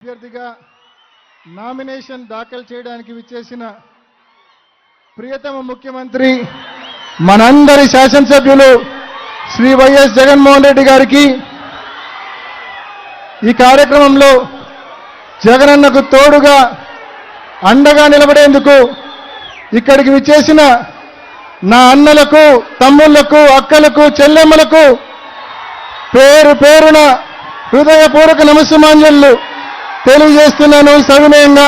అభ్యర్థిగా నామినేషన్ దాఖలు చేయడానికి విచ్చేసిన ప్రియతమ ముఖ్యమంత్రి మనందరి శాసనసభ్యులు శ్రీ వైఎస్ జగన్మోహన్ రెడ్డి గారికి ఈ కార్యక్రమంలో జగనన్నకు తోడుగా అండగా నిలబడేందుకు ఇక్కడికి విచ్చేసిన నా అన్నలకు తమ్ముళ్లకు అక్కలకు చెల్లెమ్మలకు పేరు పేరున హృదయపూర్వక నమస్సుమాంజలు తెలియజేస్తున్నాను. సవినయంగా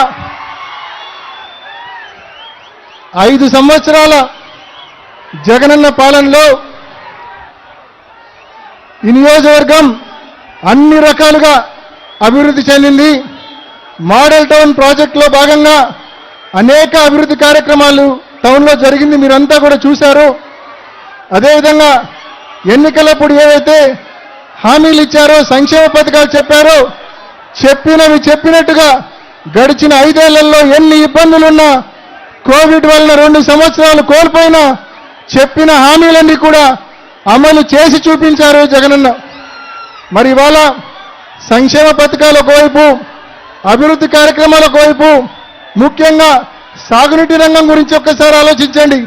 5 సంవత్సరాల జగనన్న పాలనలో ఈ నియోజకవర్గం అన్ని రకాలుగా అభివృద్ధి చెందింది. మోడల్ టౌన్ ప్రాజెక్టులో భాగంగా అనేక అభివృద్ధి కార్యక్రమాలు టౌన్లో జరిగింది, మీరంతా కూడా చూశారు. అదేవిధంగా ఎన్నికలప్పుడు ఏవైతే హామీలు ఇచ్చారో, సంక్షేమ పథకాలు చెప్పారో, చెప్పినవి చెప్పినట్టుగా గడిచిన 5 ఏళ్లలో ఎన్ని ఇబ్బందులున్నా, కోవిడ్ వలన 2 సంవత్సరాలు కోల్పోయినా చెప్పిన హామీలన్నీ కూడా అమలు చేసి చూపించారు జగనన్న. మరి ఇవాళ సంక్షేమ పథకాలు ఒకవైపు, అభివృద్ధి కార్యక్రమాలు ఒకవైపు, ముఖ్యంగా సాగునీటి రంగం గురించి ఒక్కసారి ఆలోచించండి.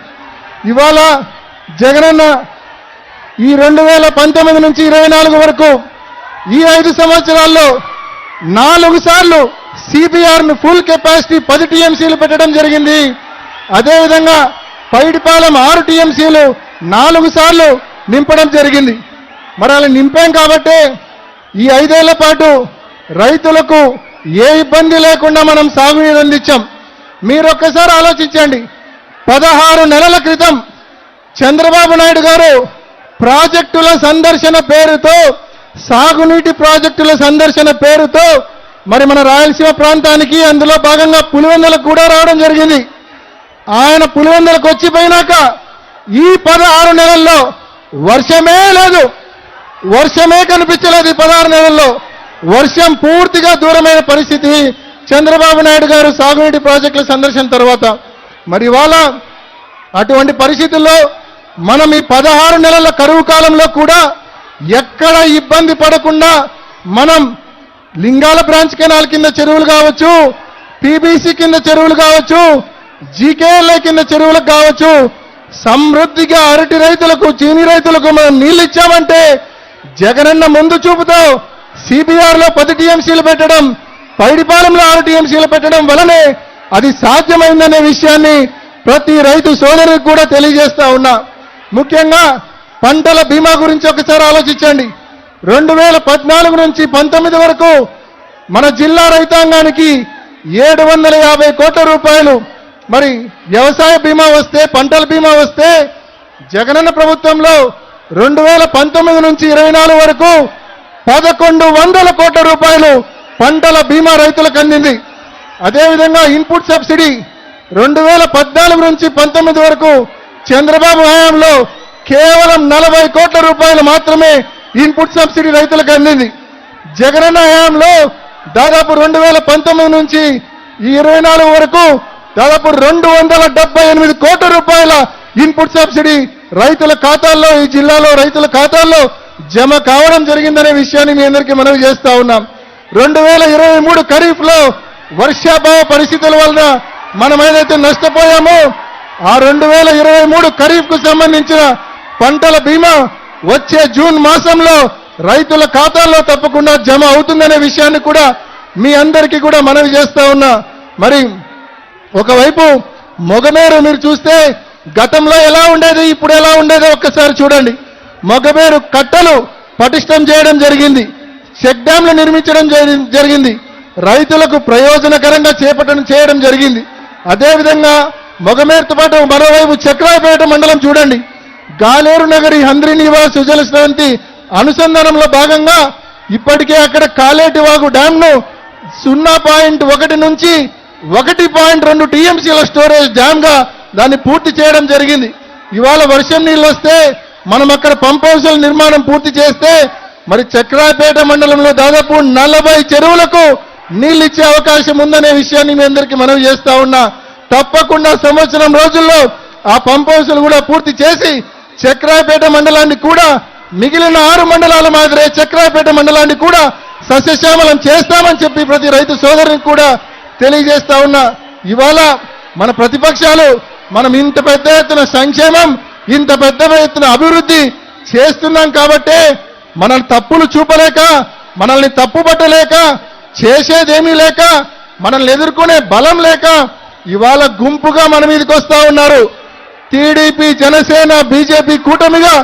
ఇవాళ జగనన్న ఈ 2019 నుంచి 24 వరకు ఈ 5 సంవత్సరాల్లో 4 సార్లు సిబిఆర్ను ఫుల్ కెపాసిటీ 10 టీఎంసీలు పెట్టడం జరిగింది. అదేవిధంగా పైడిపాలెం 6 టీఎంసీలు 4 సార్లు నింపడం జరిగింది. మరి అలా నింపాం కాబట్టే ఈ 5 ఏళ్ల పాటు రైతులకు ఏ ఇబ్బంది లేకుండా మనం సాగునీరు అందించాం. మీరొక్కసారి ఆలోచించండి. 16 నెలల క్రితం చంద్రబాబు నాయుడు గారు ప్రాజెక్టుల సందర్శన పేరుతో, సాగునీటి ప్రాజెక్టుల సందర్శన పేరుతో మరి మన రాయలసీమ ప్రాంతానికి, అందులో భాగంగా పులివెందులకు కూడా రావడం జరిగింది. ఆయన పులివెందులకు వచ్చిపోయినాక ఈ 16 నెలల్లో వర్షమే లేదు, వర్షమే కనిపించలేదు. ఈ 16 నెలల్లో వర్షం పూర్తిగా దూరమైన పరిస్థితి చంద్రబాబు నాయుడు గారు సాగునీటి ప్రాజెక్టుల సందర్శన తర్వాత. మరి ఇవాళ అటువంటి పరిస్థితుల్లో మనం ఈ 16 నెలల కరువు కాలంలో కూడా ఎక్కడ ఇబ్బంది పడకుండా మనం లింగాల బ్రాంచ్ కెనాల్ కింద చెరువులు కావచ్చు, పీబీసీ కింద చెరువులు కావచ్చు, జీకేఎల్ఐ కింద చెరువులకు కావచ్చు, సమృద్ధిగా అరటి రైతులకు, చీని రైతులకు మనం నీళ్ళు ఇచ్చామంటే జగనన్న ముందు చూపుతో సిబిఆర్లో 10 టీఎంసీలు పెట్టడం, పైడిపాలెంలో 6 టీఎంసీలు పెట్టడం వలనే అది సాధ్యమైందనే విషయాన్ని ప్రతి రైతు సోదరులకు కూడా తెలియజేస్తా ఉన్నా. ముఖ్యంగా పంటల బీమా గురించి ఒకసారి ఆలోచించండి. 2014 నుంచి 19 వరకు మన జిల్లా రైతాంగానికి 750 కోట్ల రూపాయలు మరి వ్యవసాయ బీమా వస్తే, పంటల బీమా వస్తే, జగనన్న ప్రభుత్వంలో 2019 నుంచి 24 వరకు 1100 కోట్ల రూపాయలు పంటల బీమా రైతులకు అందింది. అదేవిధంగా ఇన్పుట్ సబ్సిడీ 2014 నుంచి 19 వరకు చంద్రబాబు హయాంలో కేవలం 40 కోట్ల రూపాయలు మాత్రమే ఇన్పుట్ సబ్సిడీ రైతులకు అందింది. జగనన్న హయాంలో దాదాపు 2019 నుంచి ఈ 24 వరకు దాదాపు 278 కోట్ల రూపాయల ఇన్పుట్ సబ్సిడీ రైతుల ఖాతాల్లో, ఈ జిల్లాలో రైతుల ఖాతాల్లో జమ కావడం జరిగిందనే విషయాన్ని మీ అందరికీ మనవి చేస్తా ఉన్నాం. 2023 ఖరీఫ్లో వర్షాభావ పరిస్థితుల వలన మనం ఏదైతే నష్టపోయామో ఆ 2023 ఖరీఫ్కు సంబంధించిన పంటల బీమా వచ్చే జూన్ మాసంలో రైతుల ఖాతాల్లో తప్పకుండా జమ అవుతుందనే విషయాన్ని కూడా మీ అందరికీ కూడా మనవి చేస్తా ఉన్నా. మరి ఒకవైపు మొగమేరు మీరు చూస్తే గతంలో ఎలా ఉండేది, ఇప్పుడు ఎలా ఉండేదో ఒక్కసారి చూడండి. మొగమేరు కట్టలు పటిష్టం చేయడం జరిగింది, చెక్ డ్యాంలు నిర్మించడం జరిగింది, రైతులకు ప్రయోజనకరంగా చేయడం జరిగింది. అదేవిధంగా మొగమేరుతో పాటు మరోవైపు చక్రాయపేట మండలం చూడండి. గాలేరు నగరి హంద్రి నివాస్ సుజల స్రవంతి అనుసంధానంలో భాగంగా ఇప్పటికే అక్కడ కాలేటి వాగు డ్యాంను 0.1 నుంచి 1.2 టీఎంసీల స్టోరేజ్ డ్యాంగా దాన్ని పూర్తి చేయడం జరిగింది. ఇవాళ వర్షం నీళ్ళు వస్తే మనం అక్కడ పంప్ హౌస్ల నిర్మాణం పూర్తి చేస్తే మరి చక్రాయపేట మండలంలో దాదాపు 40 చెరువులకు నీళ్ళు ఇచ్చే అవకాశం ఉందనే విషయాన్ని మీ అందరికీ మనవి చేస్తా ఉన్నా. తప్పకుండా సంవత్సరం రోజుల్లో ఆ పంప్ హౌస్లు కూడా పూర్తి చేసి చక్రాయపేట మండలాన్ని కూడా మిగిలిన 6 మండలాల మాదిరే చక్రాయపేట మండలాన్ని కూడా సస్యశ్యామలం చేస్తామని చెప్పి ప్రతి రైతు సోదరునికి కూడా తెలియజేస్తా ఉన్నా. ఇవాళ మన ప్రతిపక్షాలు మనం ఇంత పెద్ద ఎత్తున సంక్షేమం, ఇంత పెద్ద ఎత్తున అభివృద్ధి చేస్తున్నాం కాబట్టే మనల్ని తప్పులు చూపలేక, మనల్ని తప్పుపట్టలేక, చేసేదేమీ లేక, మనల్ని ఎదుర్కొనే బలం లేక ఇవాళ గుంపుగా మన మీదకి వస్తా ఉన్నారు. టీడీపీ, జనసేన, బీజేపీ కూటమిగా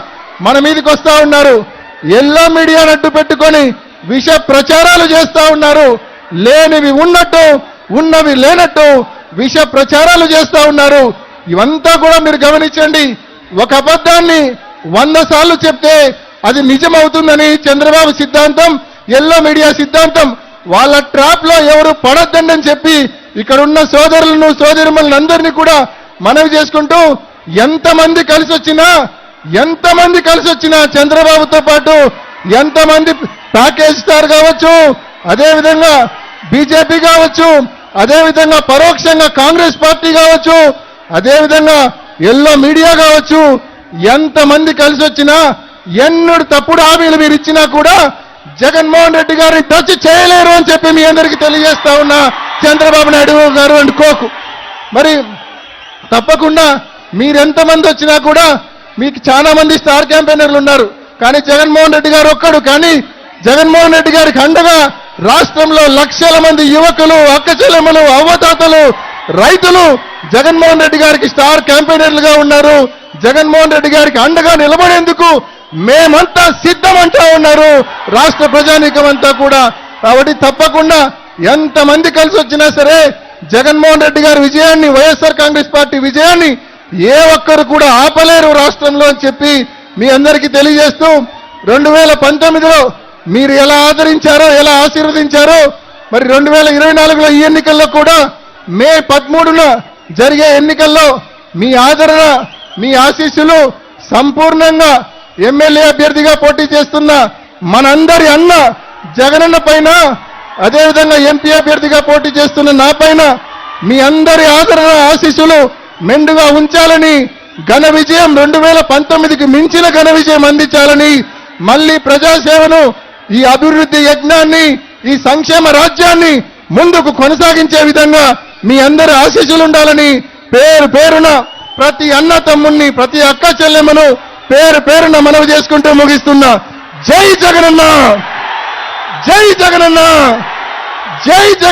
మన మీదకి వస్తా ఉన్నారు. ఎల్లో మీడియాను అడ్డు పెట్టుకొని విష ప్రచారాలు చేస్తా ఉన్నారు. లేనివి ఉన్నట్టు, ఉన్నవి లేనట్టు విష ప్రచారాలు చేస్తా ఉన్నారు. ఇవంతా కూడా మీరు గమనించండి. ఒక అబద్ధాన్ని 100 సార్లు చెప్తే అది నిజమవుతుందని చంద్రబాబు సిద్ధాంతం, ఎల్లో మీడియా సిద్ధాంతం. వాళ్ళ ట్రాప్ లో ఎవరు పడొద్దని చెప్పి ఇక్కడున్న సోదరులను, సోదరిమణులను అందరినీ కూడా మనవి చేసుకుంటూ, ఎంతమంది కలిసి వచ్చినా చంద్రబాబుతో పాటు ఎంతమంది ప్యాకేజ్ స్టార్ కావచ్చు, అదేవిధంగా బీజేపీ కావచ్చు, అదేవిధంగా పరోక్షంగా కాంగ్రెస్ పార్టీ కావచ్చు, అదేవిధంగా ఎల్లో మీడియా కావచ్చు, ఎంతమంది కలిసి వచ్చినా, ఎన్నడు తప్పుడు హామీలు మీరు ఇచ్చినా కూడా జగన్మోహన్ రెడ్డి గారిని టచ్ చేయలేరు అని చెప్పి మీ అందరికీ తెలియజేస్తా ఉన్నా. చంద్రబాబు నాయుడు గారు అనుకోకు. మరి తప్పకుండా మీరెంతమంది వచ్చినా కూడా మీకు చాలా మంది స్టార్ క్యాంపెయినర్లు ఉన్నారు. కానీ జగన్మోహన్ రెడ్డి గారు ఒక్కడు. కానీ జగన్మోహన్ రెడ్డి గారికి అండగా రాష్ట్రంలో లక్షల మంది యువకులు, అక్కచెల్లెమ్మలు, అవ్వతాతలు, రైతులు జగన్మోహన్ రెడ్డి గారికి స్టార్ క్యాంపెయినర్లుగా ఉన్నారు. జగన్మోహన్ రెడ్డి గారికి అండగా నిలబడేందుకు మేమంతా సిద్ధమంటా ఉన్నారు రాష్ట్ర ప్రజానీకమంతా కూడా. కాబట్టి తప్పకుండా ఎంతమంది కలిసి వచ్చినా సరే జగన్మోహన్ రెడ్డి గారి విజయాన్ని, వైఎస్ఆర్ కాంగ్రెస్ పార్టీ విజయాన్ని ఏ ఒక్కరు కూడా ఆపలేరు రాష్ట్రంలో అని చెప్పి మీ అందరికీ తెలియజేస్తూ, 2019లో మీరు ఎలా ఆదరించారో, ఎలా ఆశీర్వదించారో, మరి 2024లో ఈ ఎన్నికల్లో కూడా మే 13న జరిగే ఎన్నికల్లో మీ ఆదరణ, మీ ఆశీస్సులు సంపూర్ణంగా ఎమ్మెల్యే అభ్యర్థిగా పోటీ చేస్తున్న మనందరి అన్న జగనన్న పైన, అదేవిధంగా ఎంపీ అభ్యర్థిగా పోటీ చేస్తున్న నా పైన మీ అందరి ఆదరణ, ఆశీస్సులు మెండుగా ఉంచాలని, ఘన విజయం 2019కి మించిన ఘన విజయం అందించాలని, మళ్ళీ ప్రజాసేవను, ఈ అభివృద్ధి యజ్ఞాన్ని, ఈ సంక్షేమ రాజ్యాన్ని ముందుకు కొనసాగించే విధంగా మీ అందరి ఆశీస్సులు ఉండాలని పేరు పేరున ప్రతి అన్న తమ్ముణ్ణి, ప్రతి అక్క చెల్లెమ్మను పేరు పేరున మనవి చేసుకుంటూ ముగిస్తున్నా. జై జగనన్న, జై జగనన్న, జై జగన్.